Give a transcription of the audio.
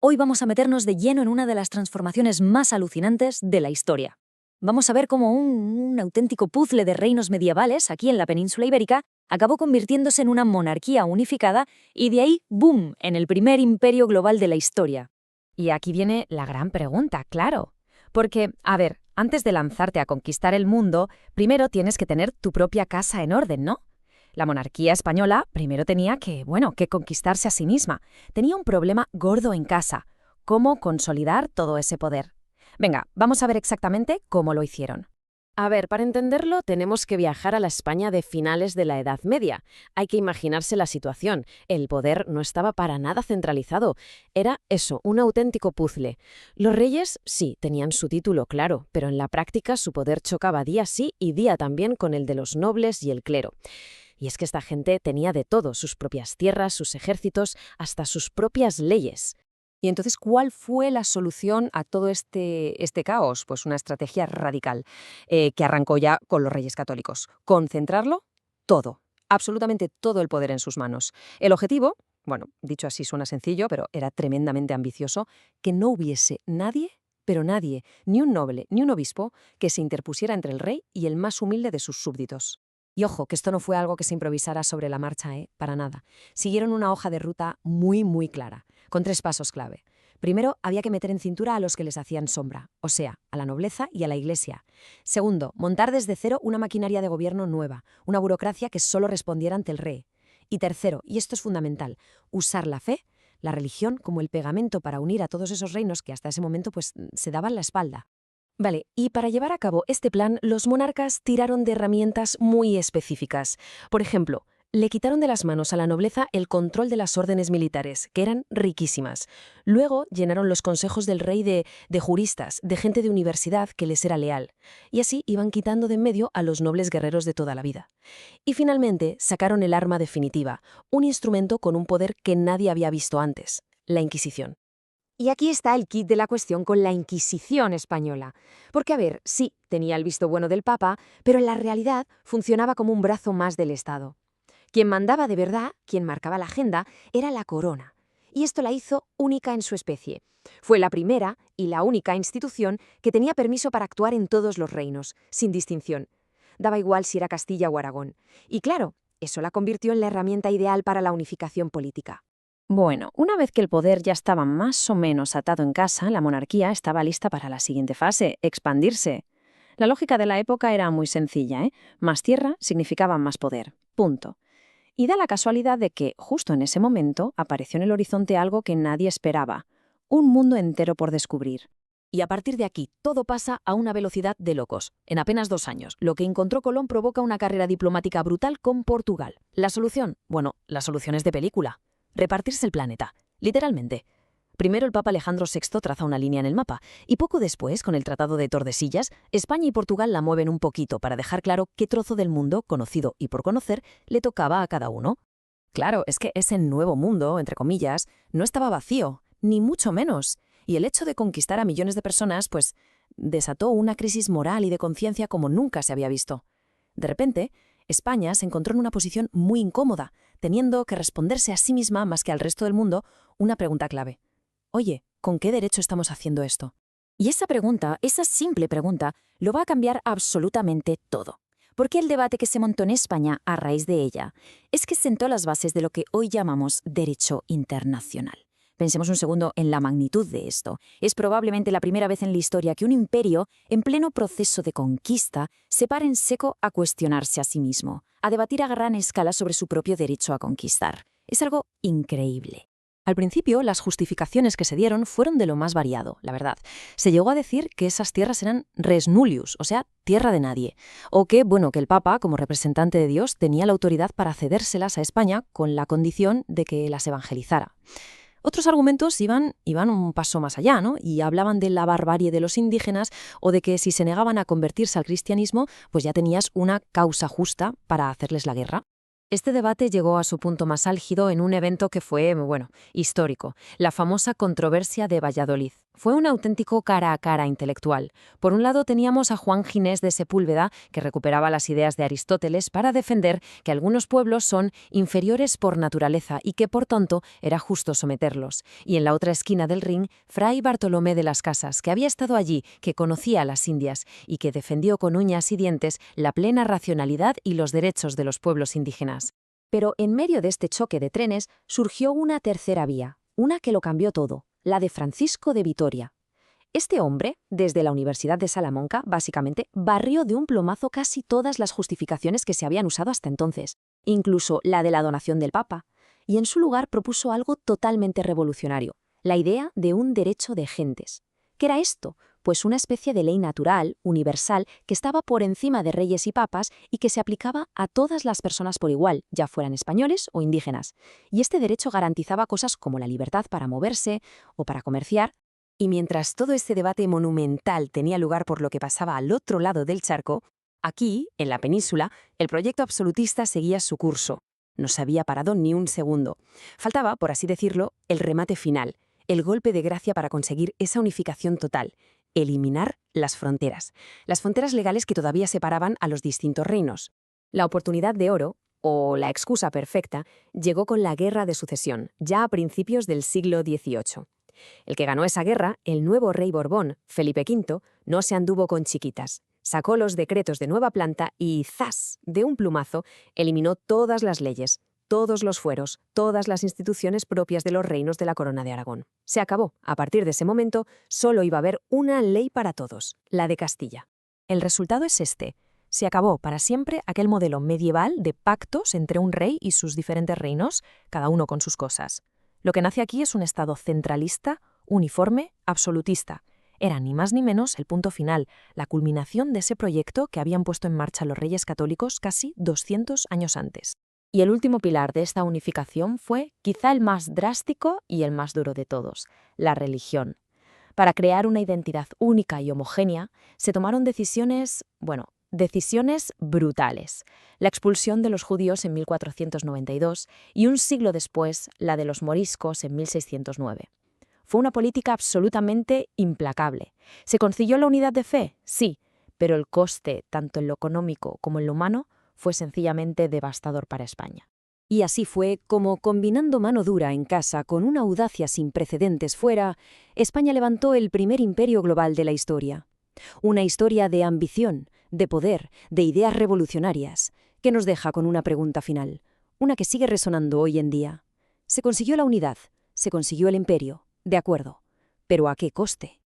Hoy vamos a meternos de lleno en una de las transformaciones más alucinantes de la historia. Vamos a ver cómo un auténtico puzzle de reinos medievales aquí en la península ibérica acabó convirtiéndose en una monarquía unificada y de ahí, ¡boom!, en el primer imperio global de la historia. Y aquí viene la gran pregunta, claro. Porque, a ver, antes de lanzarte a conquistar el mundo, primero tienes que tener tu propia casa en orden, ¿no? La monarquía española primero tenía que conquistarse a sí misma. Tenía un problema gordo en casa: cómo consolidar todo ese poder. Venga, vamos a ver exactamente cómo lo hicieron. A ver, para entenderlo tenemos que viajar a la España de finales de la Edad Media. Hay que imaginarse la situación. El poder no estaba para nada centralizado. Era eso, un auténtico puzzle. Los reyes sí tenían su título, claro, pero en la práctica su poder chocaba día sí y día también con el de los nobles y el clero. Y es que esta gente tenía de todo: sus propias tierras, sus ejércitos, hasta sus propias leyes. Y entonces, ¿cuál fue la solución a todo este caos? Pues una estrategia radical que arrancó ya con los Reyes Católicos. Concentrarlo todo, absolutamente todo el poder en sus manos. El objetivo, bueno, dicho así suena sencillo, pero era tremendamente ambicioso, que no hubiese nadie, pero nadie, ni un noble, ni un obispo, que se interpusiera entre el rey y el más humilde de sus súbditos. Y ojo, que esto no fue algo que se improvisara sobre la marcha, para nada. Siguieron una hoja de ruta muy, muy clara, con 3 pasos clave. Primero, había que meter en cintura a los que les hacían sombra, o sea, a la nobleza y a la Iglesia. Segundo, montar desde cero una maquinaria de gobierno nueva, una burocracia que solo respondiera ante el rey. Y tercero, y esto es fundamental, usar la fe, la religión, como el pegamento para unir a todos esos reinos que hasta ese momento pues se daban la espalda. Vale, y para llevar a cabo este plan, los monarcas tiraron de herramientas muy específicas. Por ejemplo, le quitaron de las manos a la nobleza el control de las órdenes militares, que eran riquísimas. Luego llenaron los consejos del rey de juristas, de gente de universidad que les era leal. Y así iban quitando de en medio a los nobles guerreros de toda la vida. Y finalmente sacaron el arma definitiva, un instrumento con un poder que nadie había visto antes: la Inquisición. Y aquí está el kit de la cuestión con la Inquisición española. Porque, a ver, sí, tenía el visto bueno del Papa, pero en la realidad funcionaba como un brazo más del Estado. Quien mandaba de verdad, quien marcaba la agenda, era la corona. Y esto la hizo única en su especie. Fue la primera y la única institución que tenía permiso para actuar en todos los reinos, sin distinción. Daba igual si era Castilla o Aragón. Y claro, eso la convirtió en la herramienta ideal para la unificación política. Bueno, una vez que el poder ya estaba más o menos atado en casa, la monarquía estaba lista para la siguiente fase: expandirse. La lógica de la época era muy sencilla, ¿eh? Más tierra significaba más poder. Punto. Y da la casualidad de que, justo en ese momento, apareció en el horizonte algo que nadie esperaba: un mundo entero por descubrir. Y a partir de aquí, todo pasa a una velocidad de locos. En apenas 2 años, lo que encontró Colón provoca una carrera diplomática brutal con Portugal. ¿La solución? Bueno, la solución es de película: repartirse el planeta, literalmente. Primero el Papa Alejandro VI traza una línea en el mapa, y poco después, con el Tratado de Tordesillas, España y Portugal la mueven un poquito para dejar claro qué trozo del mundo, conocido y por conocer, le tocaba a cada uno. Claro, es que ese nuevo mundo, entre comillas, no estaba vacío, ni mucho menos. Y el hecho de conquistar a millones de personas, pues, desató una crisis moral y de conciencia como nunca se había visto. De repente, España se encontró en una posición muy incómoda, teniendo que responderse a sí misma, más que al resto del mundo, una pregunta clave: oye, ¿con qué derecho estamos haciendo esto? Y esa pregunta, esa simple pregunta, lo va a cambiar absolutamente todo. Porque el debate que se montó en España a raíz de ella es que sentó las bases de lo que hoy llamamos derecho internacional. Pensemos un segundo en la magnitud de esto. Es probablemente la primera vez en la historia que un imperio, en pleno proceso de conquista, se para en seco a cuestionarse a sí mismo, a debatir a gran escala sobre su propio derecho a conquistar. Es algo increíble. Al principio, las justificaciones que se dieron fueron de lo más variado, la verdad. Se llegó a decir que esas tierras eran res nullius, o sea, tierra de nadie. O que el Papa, como representante de Dios, tenía la autoridad para cedérselas a España con la condición de que las evangelizara. Otros argumentos iban un paso más allá, ¿no? Y hablaban de la barbarie de los indígenas o de que si se negaban a convertirse al cristianismo, pues ya tenías una causa justa para hacerles la guerra. Este debate llegó a su punto más álgido en un evento que fue, histórico: la famosa controversia de Valladolid. Fue un auténtico cara a cara intelectual. Por un lado teníamos a Juan Ginés de Sepúlveda, que recuperaba las ideas de Aristóteles para defender que algunos pueblos son inferiores por naturaleza y que, por tanto, era justo someterlos. Y en la otra esquina del ring, Fray Bartolomé de las Casas, que había estado allí, que conocía a las Indias y que defendió con uñas y dientes la plena racionalidad y los derechos de los pueblos indígenas. Pero en medio de este choque de trenes surgió una tercera vía, una que lo cambió todo, la de Francisco de Vitoria. Este hombre, desde la Universidad de Salamanca, básicamente, barrió de un plumazo casi todas las justificaciones que se habían usado hasta entonces, incluso la de la donación del Papa, y en su lugar propuso algo totalmente revolucionario, la idea de un derecho de gentes. ¿Qué era esto? Pues una especie de ley natural, universal, que estaba por encima de reyes y papas y que se aplicaba a todas las personas por igual, ya fueran españoles o indígenas. Y este derecho garantizaba cosas como la libertad para moverse o para comerciar. Y mientras todo este debate monumental tenía lugar por lo que pasaba al otro lado del charco, aquí, en la península, el proyecto absolutista seguía su curso. No se había parado ni un segundo. Faltaba, por así decirlo, el remate final, el golpe de gracia para conseguir esa unificación total. Eliminar las fronteras legales que todavía separaban a los distintos reinos. La oportunidad de oro, o la excusa perfecta, llegó con la Guerra de Sucesión, ya a principios del siglo XVIII. El que ganó esa guerra, el nuevo rey Borbón, Felipe V, no se anduvo con chiquitas. Sacó los decretos de nueva planta y, ¡zas!, de un plumazo, eliminó todas las leyes, todos los fueros, todas las instituciones propias de los reinos de la Corona de Aragón. Se acabó. A partir de ese momento, solo iba a haber una ley para todos, la de Castilla. El resultado es este. Se acabó para siempre aquel modelo medieval de pactos entre un rey y sus diferentes reinos, cada uno con sus cosas. Lo que nace aquí es un Estado centralista, uniforme, absolutista. Era ni más ni menos el punto final, la culminación de ese proyecto que habían puesto en marcha los reyes católicos casi 200 años antes. Y el último pilar de esta unificación fue quizá el más drástico y el más duro de todos, la religión. Para crear una identidad única y homogénea, se tomaron decisiones brutales. La expulsión de los judíos en 1492 y un siglo después la de los moriscos en 1609. Fue una política absolutamente implacable. ¿Se consiguió la unidad de fe? Sí, pero el coste, tanto en lo económico como en lo humano, fue sencillamente devastador para España. Y así fue como, combinando mano dura en casa con una audacia sin precedentes fuera, España levantó el primer imperio global de la historia. Una historia de ambición, de poder, de ideas revolucionarias, que nos deja con una pregunta final, una que sigue resonando hoy en día. Se consiguió la unidad, se consiguió el imperio, de acuerdo, pero ¿a qué coste?